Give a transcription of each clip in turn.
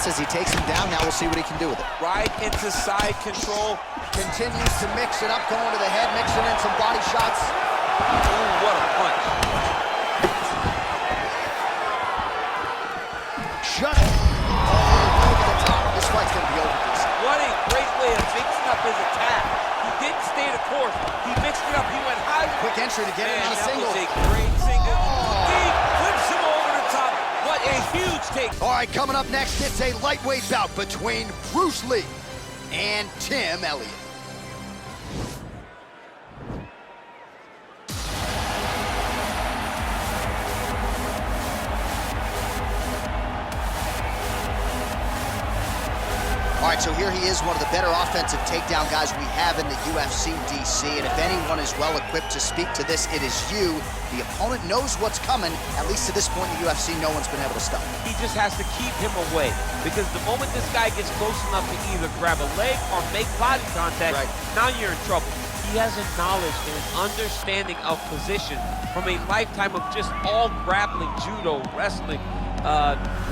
as he takes him down. Now we'll see what he can do with it. Right into side control. Continues to mix it up, going to the head, mixing in some body shots. Ooh, what a punch. Just over the top. This fight's going to be over. What a great way of mixing up his attack. He didn't stay the course. He mixed it up. He went high. Quick entry to get it on a single. That was a great single. He flips him over the top. What a huge take. All right, coming up next, it's a lightweight bout between Bruce Lee and Tim Elliott. All right, so here he is, one of the better offensive takedown guys we have in the UFC DC, and if anyone is well-equipped to speak to this, it is you. The opponent knows what's coming. At least to this point in the UFC, no one's been able to stop him. He just has to keep him away, because the moment this guy gets close enough to either grab a leg or make body contact, now you're in trouble. He has a knowledge and an understanding of position from a lifetime of just all grappling, judo, wrestling,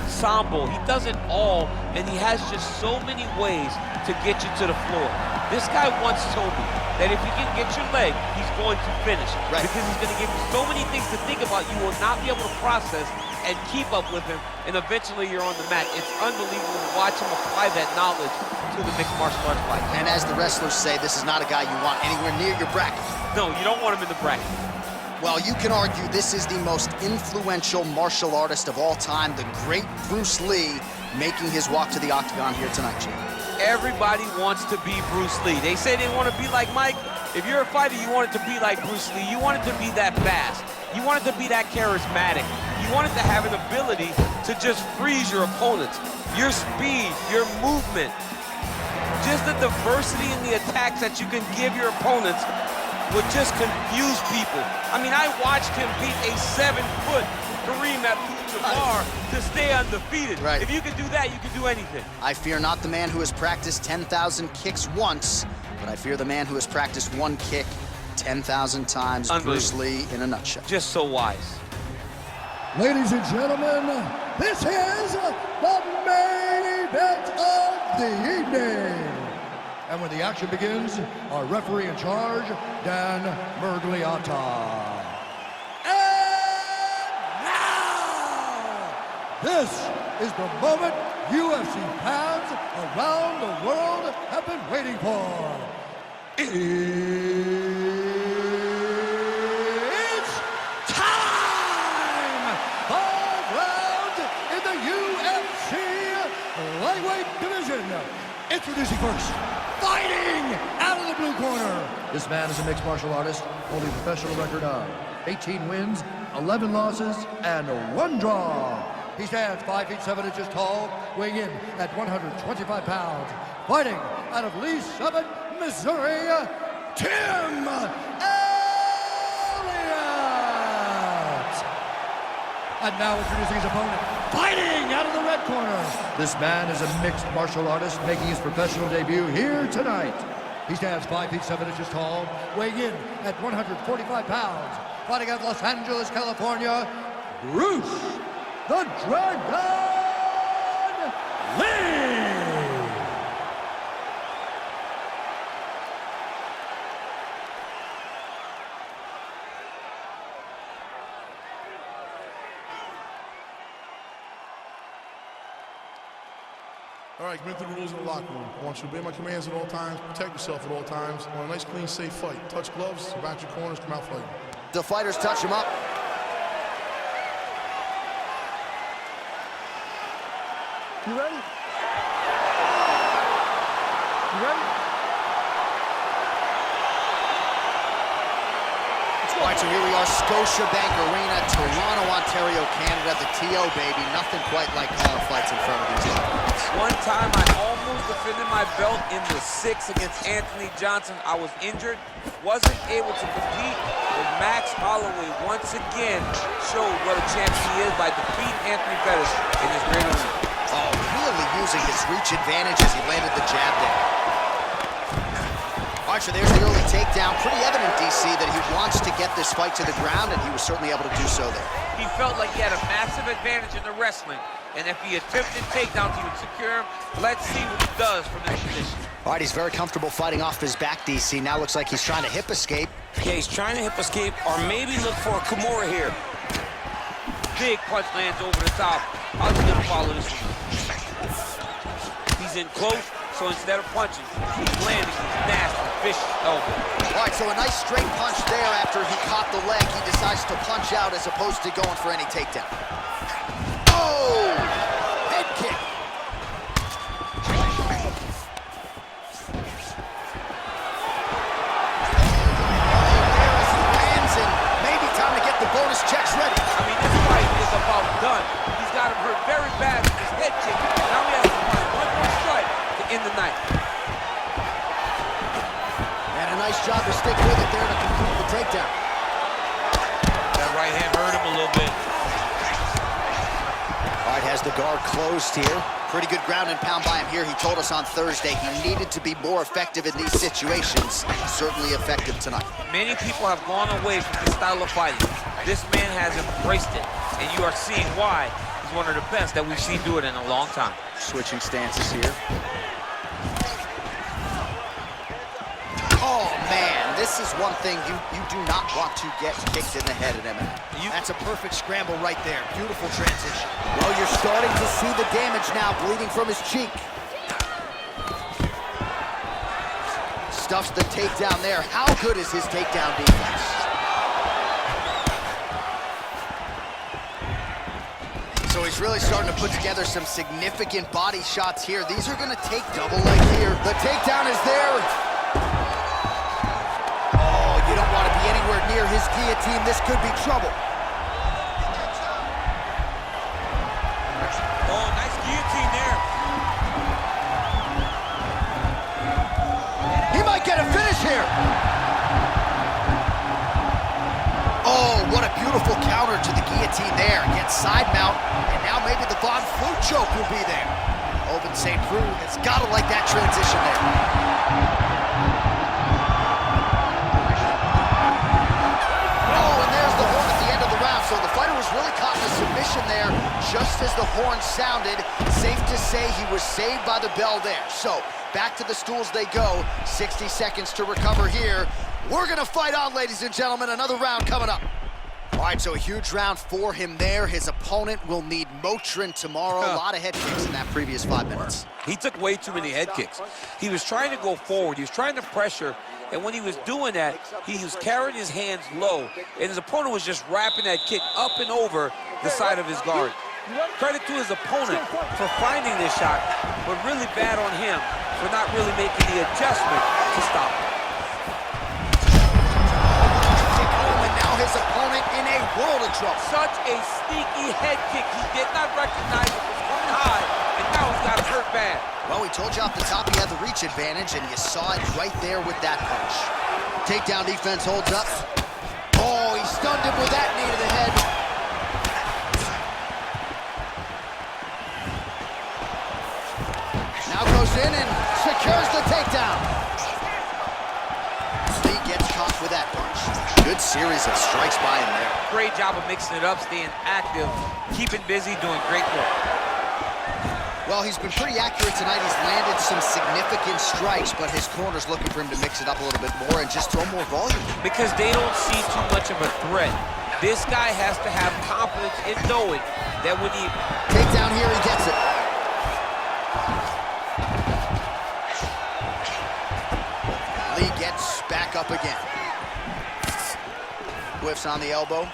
sambo. He does it all, and he has just so many ways to get you to the floor. This guy once told me that if he can get your leg, he's going to finish. Because he's going to give you so many things to think about, you will not be able to process and keep up with him, and eventually you're on the mat. It's unbelievable to watch him apply that knowledge to the mixed martial arts fight. And as the wrestlers say, this is not a guy you want anywhere near your bracket. No, you don't want him in the bracket. Well, you can argue this is the most influential martial artist of all time, the great Bruce Lee, making his walk to the octagon here tonight, Chief. Everybody wants to be Bruce Lee. They say they want to be like Mike. If you're a fighter, you want it to be like Bruce Lee. You want it to be that fast. You want it to be that charismatic. You want it to have an ability to just freeze your opponents. Your speed, your movement, just the diversity in the attacks that you can give your opponents would just confuse people. I mean, I watched him beat a 7-foot Kareem Abdul-Jabbar to stay undefeated. If you can do that, you can do anything. I fear not the man who has practiced 10,000 kicks once, but I fear the man who has practiced one kick 10,000 times. Bruce Lee in a nutshell. Just so wise. Ladies and gentlemen, this is the main event of the evening. And when the action begins, our referee in charge, Dan Mergliata. And now, this is the moment UFC fans around the world have been waiting for. It's time! 5 rounds in the UFC lightweight division. Introducing first, fighting out of the blue corner. This man is a mixed martial artist, holding a professional record of 18 wins, 11 losses, and 1 draw. He stands 5 feet 7 inches tall, weighing in at 125 pounds. Fighting out of Lee Summit, Missouri, Tim Elliott. And now introducing his opponent, fighting out of the red corner. This man is a mixed martial artist making his professional debut here tonight. He stands 5 feet 7 inches tall, weighing in at 145 pounds. Fighting out of Los Angeles, California, Bruce the Dragon Lee. All right, commit to the rules in the locker room. I want you to obey my commands at all times, protect yourself at all times. I want a nice, clean, safe fight. Touch gloves, back your corners, come out fighting. The fighters touch him up. You ready? You ready? All right, so here we are, Scotiabank Arena, Toronto, Ontario, Canada. The TO, baby. Nothing quite like calling fights in front of these opponents. One time I almost defended my belt in the 6 against Anthony Johnson. I was injured, wasn't able to compete, but Max Holloway once again showed what a champion he is by defeating Anthony Pettis in his great arena. Oh, really using his reach advantage as he landed the jab there. All All right, so there's the early takedown. Pretty evident, DC, that he wants to get this fight to the ground, and he was certainly able to do so there. He felt like he had a massive advantage in the wrestling, and if he attempted takedowns, he would secure him. Let's see what he does from this position. All right, he's very comfortable fighting off his back, DC. Now looks like he's trying to hip escape. Yeah, he's trying to hip escape, or maybe look for a Kimura here. Big punch lands over the top. How's he gonna follow this one? He's in close, so instead of punching, he's landing these nasty, vicious elbows. All right, so a nice straight punch there after he caught the leg. He decides to punch out as opposed to going for any takedown. Oh! Head kick. Lands, and maybe time to get the bonus checks ready. I mean, this fight is about done. He's got him hurt very bad with his head kick. Now he has to find one more strike to end the night. And a nice job to stick with it there to complete the takedown. That right hand hurt him a little bit. All right, has the guard closed here. Pretty good ground and pound by him here. He told us on Thursday he needed to be more effective in these situations. Certainly effective tonight. Many people have gone away from this style of fighting. This man has embraced it, and you are seeing why he's one of the best that we've seen do it in a long time. Switching stances here. Oh, man, this is one thing you do not want to get kicked in the head at MMA. That's a perfect scramble right there. Beautiful transition. Well, you're starting to see the damage now, bleeding from his cheek. Stuffs the takedown there. How good is his takedown defense? So he's really starting to put together some significant body shots here. These are going to take double leg here. The takedown is there. Oh, you don't want to be anywhere near his guillotine. This could be trouble. Oh, nice guillotine there. He might get a finish here. Oh, what a beautiful counter to the guillotine there. Gets side mount, and now maybe the Von Flute choke will be there. Open St. Preux has got to like that transition there. Oh, and there's the horn at the end of the round. So the fighter was really caught in a submission there just as the horn sounded. Safe to say he was saved by the bell there. So back to the stools they go. 60 seconds to recover here. We're gonna fight on, ladies and gentlemen. Another round coming up. All right, so a huge round for him there. His opponent will need Motrin tomorrow. A lot of head kicks in that previous 5 minutes. He took way too many head kicks. He was trying to go forward. He was trying to pressure. And when he was doing that, he was carrying his hands low. And his opponent was just wrapping that kick up and over the side of his guard. Credit to his opponent for finding this shot, but really bad on him for not really making the adjustment to stop it. His opponent in a world of trouble. Such a sneaky head kick. He did not recognize it was coming high, and now he's got hurt bad. Well, we told you off the top he had the reach advantage, and you saw it right there with that punch. Takedown defense holds up. Oh, he stunned him with that knee to the head. Now goes in and secures the takedown. Lee gets caught with that punch. Good series of strikes by him there. Great job of mixing it up, staying active, keeping busy, doing great work. Well, he's been pretty accurate tonight. He's landed some significant strikes, but his corner's looking for him to mix it up a little bit more and just throw more volume. Because they don't see too much of a threat. This guy has to have confidence in knowing that when he... Takedown here, he gets it. Lee gets back up again. Whiffs on the elbow.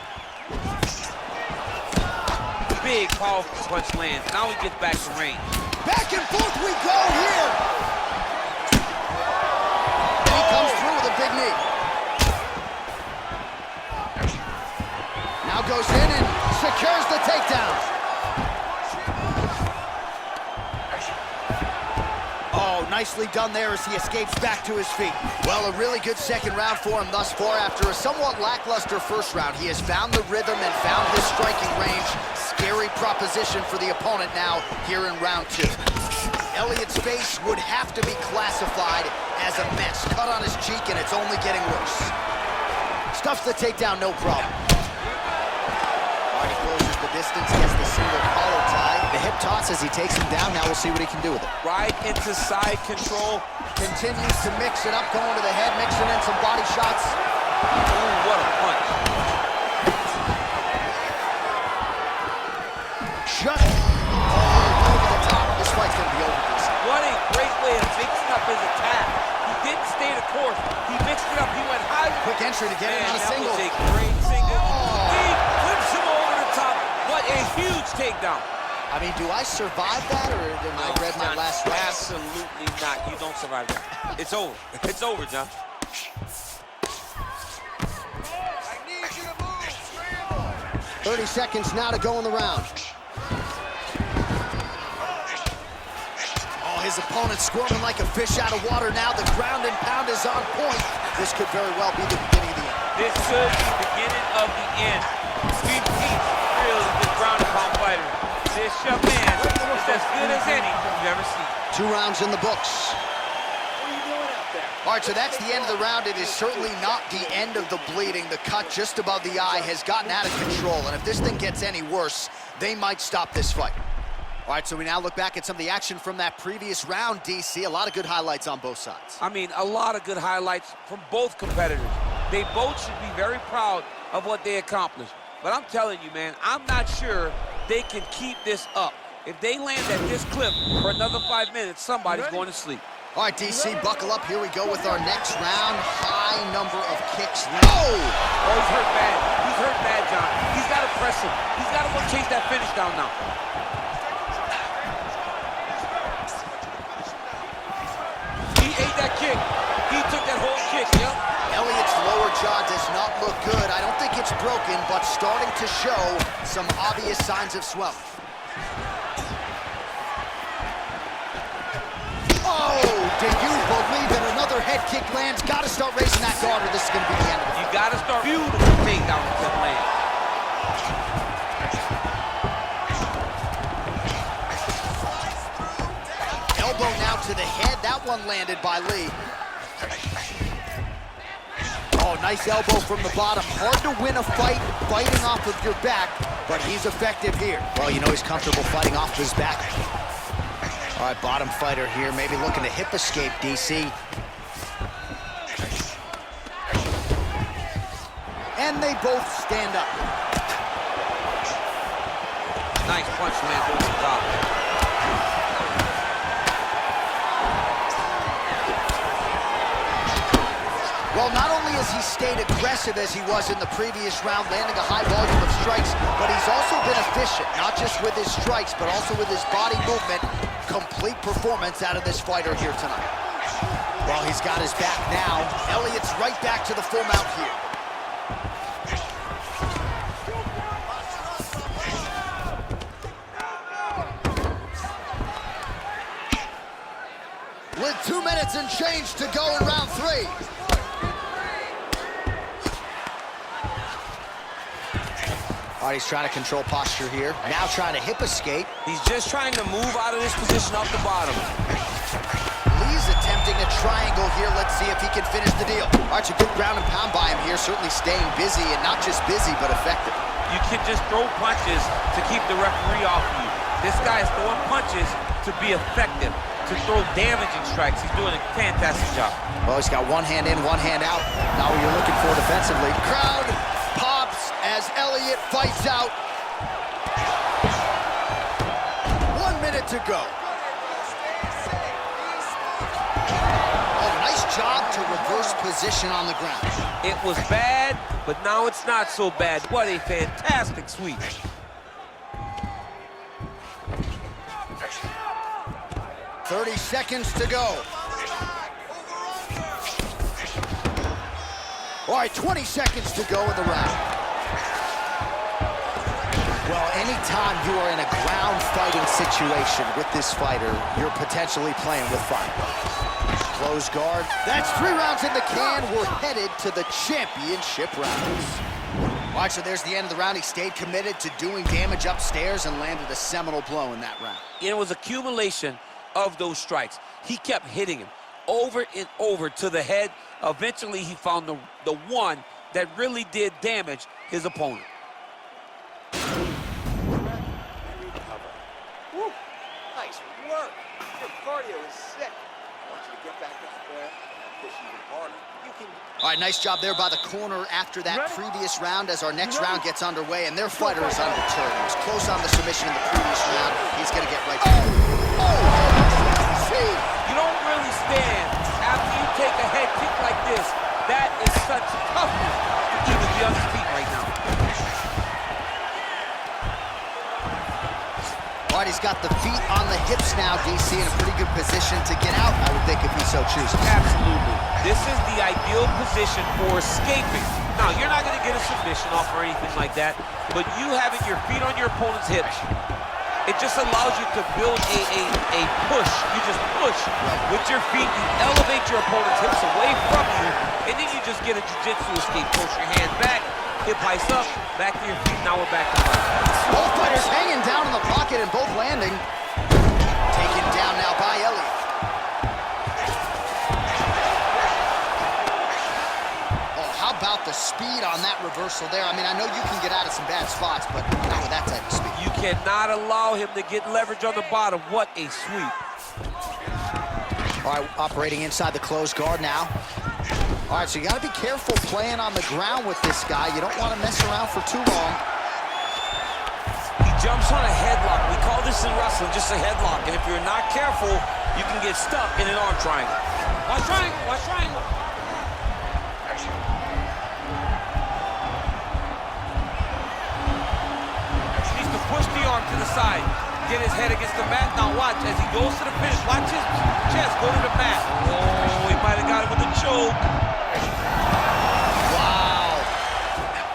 Big, powerful punch lands. Now he gets back to range. Back and forth we go here. And he comes through with a big knee. Now goes in and secures the takedown. Oh, nicely done there as he escapes back to his feet. Well, a really good second round for him thus far. After a somewhat lackluster first round, he has found the rhythm and found his striking range. Scary proposition for the opponent now here in round 2. Elliott's face would have to be classified as a mess. Cut on his cheek, and it's only getting worse. Stuffs the takedown, no problem. All right, he closes the distance, gets the single collar tie. The hip toss as he takes him down. Now we'll see what he can do with it. Right into side control. Continues to mix it up, going to the head, mixing in some body shots. Ooh, what a punch. Shut over the top. This fight's going to be over. What a great way of mixing up his attack. He didn't stay the course. He mixed it up. He went high. Quick entry to get him on a that single. was a great single. He flips him over the top. What a huge takedown. I mean, do I survive that, or did I read my last right? Absolutely not. You don't survive that. It's over. It's over, John. 30 seconds now to go in the round. Oh, his opponent's squirming like a fish out of water now. The ground and pound is on point. This could very well be the beginning of the end. This could be the beginning of the end. We've seen really good ground and pound fighter. This young man is as good as any you've ever seen. 2 rounds in the books. All right, so that's the end of the round. It is certainly not the end of the bleeding. The cut just above the eye has gotten out of control, and if this thing gets any worse, they might stop this fight. All right, so we now look back at some of the action from that previous round, DC. A lot of good highlights on both sides. I mean, a lot of good highlights from both competitors. They both should be very proud of what they accomplished. But I'm telling you, man, I'm not sure they can keep this up. If they land at this clip for another 5 minutes, somebody's going to sleep. All right, DC, buckle up. Here we go with our next round. High number of kicks. Oh! Oh, he's hurt bad. He's hurt bad, John. He's got to press him. He's got to go chase that finish down now. He ate that kick. He took that whole kick, yep. Elliott's lower jaw does not look good. I don't think it's broken, but starting to show some obvious signs of swelling. Do you believe that another head kick lands? Got to start raising that guard, or this is going to be the end of it. You got to start beautiful takedown to land. Elbow now to the head. That one landed by Lee. Oh, nice elbow from the bottom. Hard to win a fight biting off of your back, but he's effective here. Well, you know he's comfortable fighting off his back. All right, bottom fighter here, maybe looking to hip escape, DC. And they both stand up. Nice punch lands over the top. Well, not only has he stayed aggressive as he was in the previous round, landing a high volume of strikes, but he's also been efficient, not just with his strikes, but also with his body movement. Complete performance out of this fighter here tonight. Well, he's got his back now. Elliott's right back to the full mount here. With 2 minutes and change to go in round 3. All right, he's trying to control posture here. Now trying to hip escape. He's just trying to move out of this position off the bottom. Lee's attempting a triangle here. Let's see if he can finish the deal. All right, a good ground and pound by him here. Certainly staying busy, and not just busy, but effective. You can just throw punches to keep the referee off of you. This guy is throwing punches to be effective, to throw damaging strikes. He's doing a fantastic job. Well, he's got one hand in, one hand out. Now what you're looking for defensively. Crowd pops as Elliott fights out. 1 minute to go. Oh, nice job to reverse position on the ground. It was bad, but now it's not so bad. What a fantastic sweep. .30 seconds to go. All right, 20 seconds to go in the round. Well, anytime you are in a ground fighting situation with this fighter, you're potentially playing with fire. Close guard. That's 3 rounds in the can. We're headed to the championship rounds. All right, so there's the end of the round. He stayed committed to doing damage upstairs and landed a seminal blow in that round. It was accumulation of those strikes. He kept hitting him over and over to the head. Eventually, he found the one that really did damage his opponent. Woo. Nice work. Your cardio is sick. I want you to get back out there and push even harder. You can... All right, nice job there by the corner after that previous round as our next round gets underway, and their fighter is undeterred. He was close on the submission in the previous round. He's going to get right back. You don't really stand after you take a head kick like this. That is such toughness to even be on his feet right now. All right, he's got the feet on the hips now, DC, in a pretty good position to get out, I would think, if he so chooses. Absolutely. This is the ideal position for escaping. Now, you're not going to get a submission off or anything like that, but you having your feet on your opponent's hips, it just allows you to build a push. You just push with your feet. You elevate your opponent's hips away from you, and then you just get a jiu-jitsu escape. Push your hands back, hip heights up, back to your feet. Now we're back to fight. Both fighters hanging down in the pocket and both landing. Taken down now by Elliott. Oh, how about the speed on that reversal there? I mean, I know you can get out of some bad spots, but not with that type of speed. You cannot allow him to get leverage on the bottom. What a sweep. All right, operating inside the closed guard now. All right, so you got to be careful playing on the ground with this guy. You don't want to mess around for too long. He jumps on a headlock. We call this in wrestling just a headlock. And if you're not careful, you can get stuck in an arm triangle. Watch triangle, watch triangle. Push the arm to the side, get his head against the mat. Now watch, as he goes to the finish, watch his chest go to the mat. Oh, he might have got it with a choke. Wow.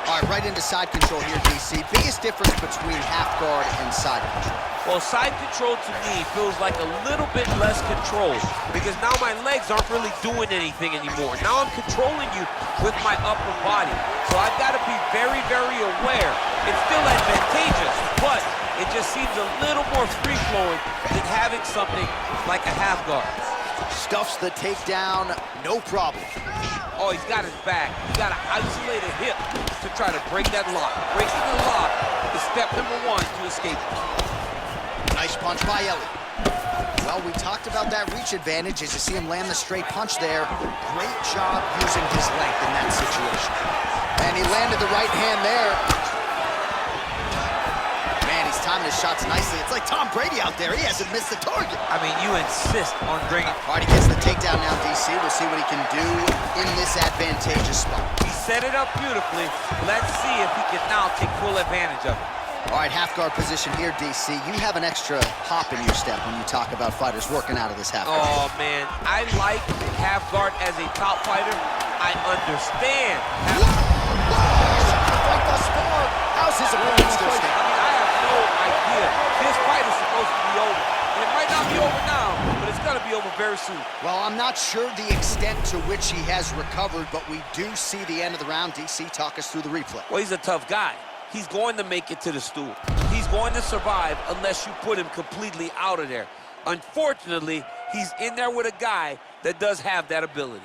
All right, right into side control here, DC. Biggest difference between half guard and side control? Well, side control to me feels like a little bit less control because now my legs aren't really doing anything anymore. Now I'm controlling you with my upper body. So I've got to be very, very aware. It's still advantageous, but it just seems a little more free-flowing than having something like a half guard. Stuffs the takedown, no problem. Oh, he's got his back. He's got to isolate a hip to try to break that lock. Breaking the lock is step number one to escape. Nice punch by Elliott. Well, we talked about that reach advantage as you see him land the straight punch there. Great job using his length in that situation. And he landed the right hand there. Man, he's timing his shots nicely. It's like Tom Brady out there. He hasn't missed the target. I mean, you insist on bringing... All right, he gets the takedown now, DC. We'll see what he can do in this advantageous spot. He set it up beautifully. Let's see if he can now take full advantage of it. All right, half guard position here, DC. You have an extra hop in your step when you talk about fighters working out of this half guard. Oh, man. I like half guard as a top fighter. I understand. Right thus far. How's his opponent still standing? I mean, I have no idea. This fight is supposed to be over. And it might not be over now, but it's going to be over very soon. Well, I'm not sure the extent to which he has recovered, but we do see the end of the round. DC, talk us through the replay. Well, he's a tough guy. He's going to make it to the stool. He's going to survive unless you put him completely out of there. Unfortunately, he's in there with a guy that does have that ability.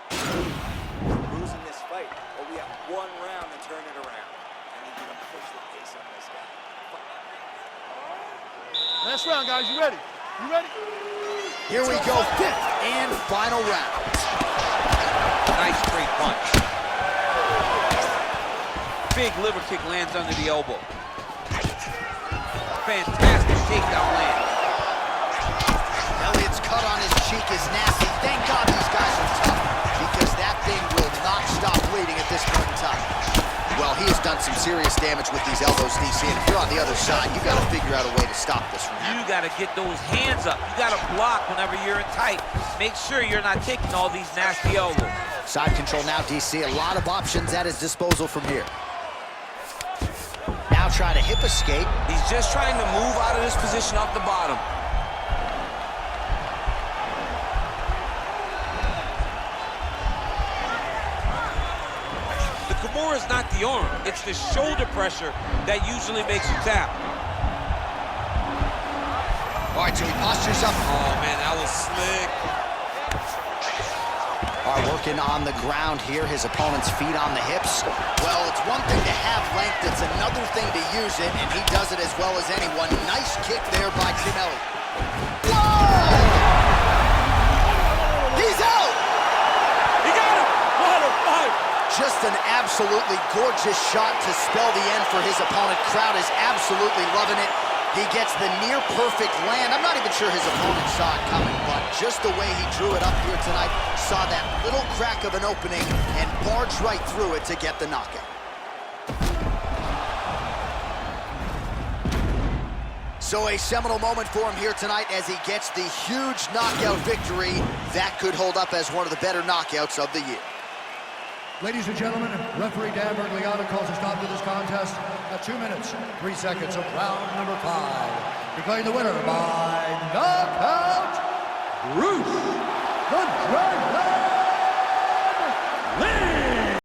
Losing this fight, but we have one round to turn it around. I need you to push the pace on this guy. Last round, guys. You ready? You ready? Here we go, fifth and final round. Nice straight punch. Big liver kick lands under the elbow. Fantastic takedown land. Elliott's cut on his cheek is nasty. Thank God these guys are tough, because that thing will not stop bleeding at this point in time. Well, he has done some serious damage with these elbows, DC, and if you're on the other side, you got to figure out a way to stop this from happening. You got to get those hands up. You got to block whenever you're in tight. Make sure you're not taking all these nasty elbows. Side control now, DC. A lot of options at his disposal from here. Now trying to hip escape. He's just trying to move out of this position off the bottom. The Kimura is not the arm. It's the shoulder pressure that usually makes you tap. All right, so he postures up. Oh, man, that was slick. Working on the ground here, his opponent's feet on the hips. Well, it's one thing to have length, it's another thing to use it, and he does it as well as anyone. Nice kick there by Tim Elliott. Whoa! He's out! He got him! What a fight! Just an absolutely gorgeous shot to spell the end for his opponent. Crowd is absolutely loving it. He gets the near-perfect land. I'm not even sure his opponent saw it coming, but just the way he drew it up here tonight, saw that little crack of an opening and barged right through it to get the knockout. So a seminal moment for him here tonight as he gets the huge knockout victory. That could hold up as one of the better knockouts of the year. Ladies and gentlemen, referee Dan Bergliano calls a stop to this contest at 2 minutes, 3 seconds of round number 5. Declaring the winner by knockout, Bruce the Dragon